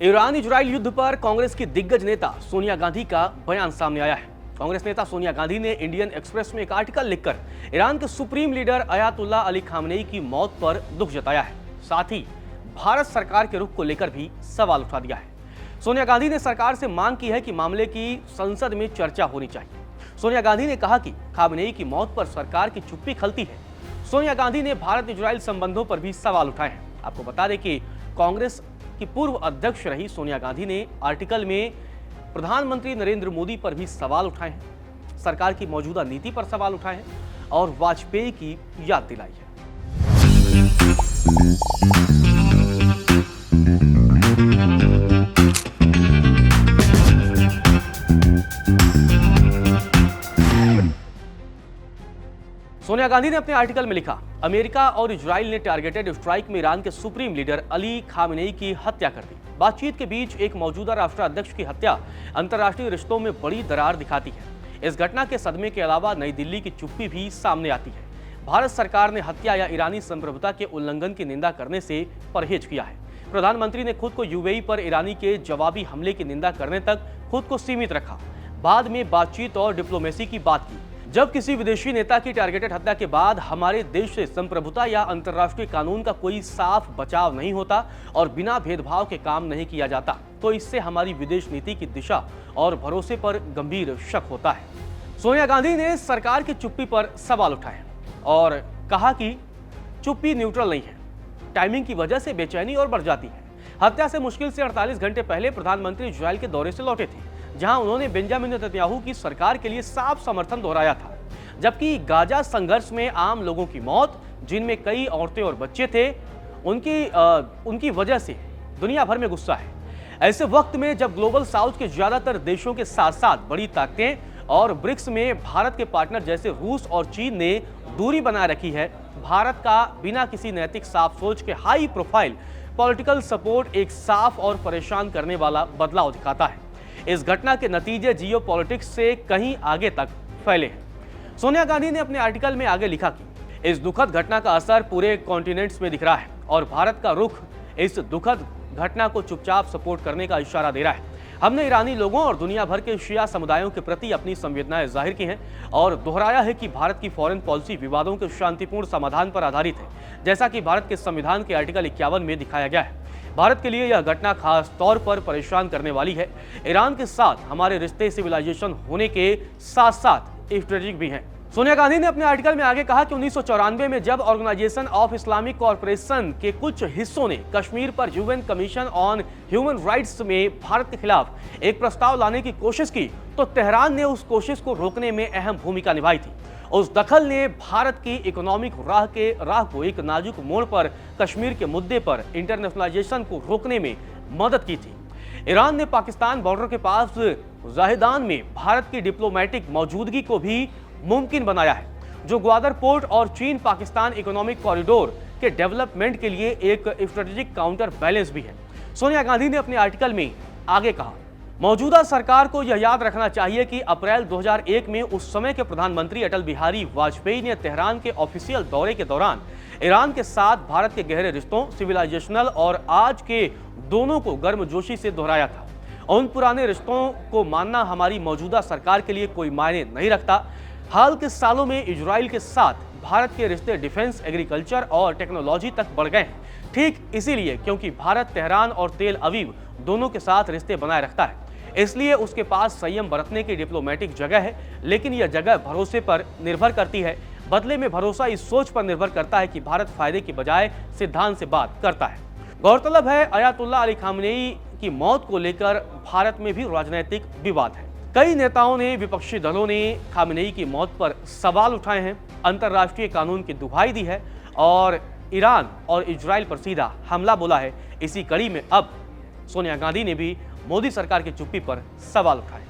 Iran Israel युद्ध पर कांग्रेस की दिग्गज नेता सोनिया गांधी का बयान सामने आया है। कांग्रेस नेता सोनिया गांधी ने इंडियन एक्सप्रेस में एक आर्टिकल लिखकर ईरान के supreme leader Ayatollah Ali Khamenei की मौत पर दुख जताया है। साथ ही भारत सरकार के रुख को लेकर भी सवाल उठा दिया है। सोनिया गांधी ने सरकार से मांग की है कि मामले की संसद में चर्चा होनी चाहिए। सोनिया गांधी ने कहा कि खामनेई की मौत पर सरकार की चुप्पी खलती है। सोनिया गांधी ने भारत इजराइल संबंधों पर भी सवाल उठाए हैं। आपको बता दें कि कांग्रेस की पूर्व अध्यक्ष रही सोनिया गांधी ने आर्टिकल में प्रधानमंत्री नरेंद्र मोदी पर भी सवाल उठाए हैं, सरकार की मौजूदा नीति पर सवाल उठाए हैं और वाजपेयी की याद दिलाई है। सोनिया गांधी ने अपने आर्टिकल में लिखा, अमेरिका और इजराइल ने टारगेटेड स्ट्राइक में ईरान के सुप्रीम लीडर अली खामनेई की हत्या कर दी। बातचीत के बीच एक मौजूदा राष्ट्राध्यक्ष की हत्या अंतर्राष्ट्रीय रिश्तों में बड़ी दरार दिखाती है। इस घटना के सदमे के अलावा नई दिल्ली की चुप्पी भी सामने आती है। भारत सरकार ने हत्या या ईरानी संप्रभुता के उल्लंघन की निंदा करने से परहेज किया है। प्रधानमंत्री ने खुद को यूएई पर ईरानी के जवाबी हमले की निंदा करने तक खुद को सीमित रखा। बाद में बातचीत और डिप्लोमेसी की बात की। जब किसी विदेशी नेता की टारगेटेड हत्या के बाद हमारे देश से संप्रभुता या अंतर्राष्ट्रीय कानून का कोई साफ बचाव नहीं होता और बिना भेदभाव के काम नहीं किया जाता, तो इससे हमारी विदेश नीति की दिशा और भरोसे पर गंभीर शक होता है। सोनिया गांधी ने सरकार की चुप्पी पर सवाल उठाए और कहा कि चुप्पी न्यूट्रल नहीं है, टाइमिंग की वजह से बेचैनी और बढ़ जाती है। हत्या से मुश्किल से 48 घंटे पहले प्रधानमंत्री इजराइल के दौरे से लौटे थे, जहां उन्होंने बेंजामिन नेतन्याहू की सरकार के लिए साफ समर्थन दोहराया था। जबकि गाजा संघर्ष में आम लोगों की मौत, जिनमें कई औरतें और बच्चे थे, उनकी वजह से दुनिया भर में गुस्सा है। ऐसे वक्त में जब ग्लोबल साउथ के ज्यादातर देशों के साथ साथ बड़ी ताकतें और ब्रिक्स में भारत के पार्टनर जैसे रूस और चीन ने दूरी बनाए रखी है, भारत का बिना किसी नैतिक साफ सोच के हाई प्रोफाइल पॉलिटिकल सपोर्ट एक साफ और परेशान करने वाला बदलाव दिखाता है। इस घटना के नतीजे जियोपॉलिटिक्स से कहीं आगे तक फैले हैं। सोनिया गांधी ने अपने आर्टिकल में आगे लिखा कि इस दुखद घटना का असर पूरे कॉन्टिनेंट्स में दिख रहा है और भारत का रुख इस दुखद घटना को चुपचाप सपोर्ट करने का इशारा दे रहा है। हमने ईरानी लोगों और दुनिया भर के शिया समुदायों के प्रति अपनी संवेदनाएं जाहिर की हैं और दोहराया है कि भारत की फॉरेन पॉलिसी विवादों के शांतिपूर्ण समाधान पर आधारित है, जैसा कि भारत के संविधान के आर्टिकल 51 में दिखाया गया है। भारत के लिए यह घटना खास तौर पर परेशान करने वाली है। ईरान के साथ हमारे रिश्ते सिविलाइजेशन होने के साथ साथ स्ट्रेटेजिक भी हैं। सोनिया गांधी ने अपने आर्टिकल में आगे कहा कि 1994 में जब ऑर्गेनाइजेशन ऑफ इस्लामिक कॉर्पोरेशन के कुछ हिस्सों ने कश्मीर पर UN commission on human rights में भारत के खिलाफ एक प्रस्ताव लाने की कोशिश की, तो तेहरान ने उस कोशिश को रोकने में अहम भूमिका निभाई थी। उस दखल ने भारत की इकोनॉमिक राह को एक नाजुक मोड़ पर कश्मीर के मुद्दे पर इंटरनेशनलाइजेशन को रोकने में मदद की थी। ईरान ने पाकिस्तान बॉर्डर के पास जाहिदान में भारत की डिप्लोमेटिक मौजूदगी को भी मुमकिन बनाया है, जो ग्वादर पोर्ट और चीन पाकिस्तान इकोनॉमिक कॉरिडोर के डेवलपमेंट के लिए एक स्ट्रेटेजिक काउंटर बैलेंस भी है। सोनिया गांधी ने अपने आर्टिकल में आगे कहा, मौजूदा सरकार को यह याद रखना चाहिए कि अप्रैल 2001 में उस समय के प्रधानमंत्री अटल बिहारी वाजपेयी ने तेहरान के ऑफिशियल दौरे के दौरान ईरान के साथ भारत के गहरे रिश्तों, सिविलाइजेशनल और आज के दोनों को गर्मजोशी से दोहराया था। उन पुराने रिश्तों को मानना हमारी मौजूदा सरकार के लिए कोई मायने नहीं रखता। हाल के सालों में इजराइल के साथ भारत के रिश्ते डिफेंस, एग्रीकल्चर और टेक्नोलॉजी तक बढ़ गए हैं। ठीक इसीलिए क्योंकि भारत तेहरान और तेल अवीव दोनों के साथ रिश्ते बनाए रखता है, इसलिए उसके पास संयम बरतने की डिप्लोमेटिक जगह है। लेकिन यह जगह भरोसे पर निर्भर करती है। बदले में भरोसा इस सोच पर निर्भर करता है कि भारत फायदे की बजाय सिद्धांत से बात करता है। गौरतलब है, अयातुल्ला अली खामनेई की मौत को लेकर भारत में भी राजनीतिक विवाद है। कई नेताओं ने, विपक्षी दलों ने खामनेई की मौत पर सवाल उठाए हैं, अंतर्राष्ट्रीय कानून की दुहाई दी है और ईरान और इजराइल पर सीधा हमला बोला है। इसी कड़ी में अब सोनिया गांधी ने भी मोदी सरकार की चुप्पी पर सवाल उठाए।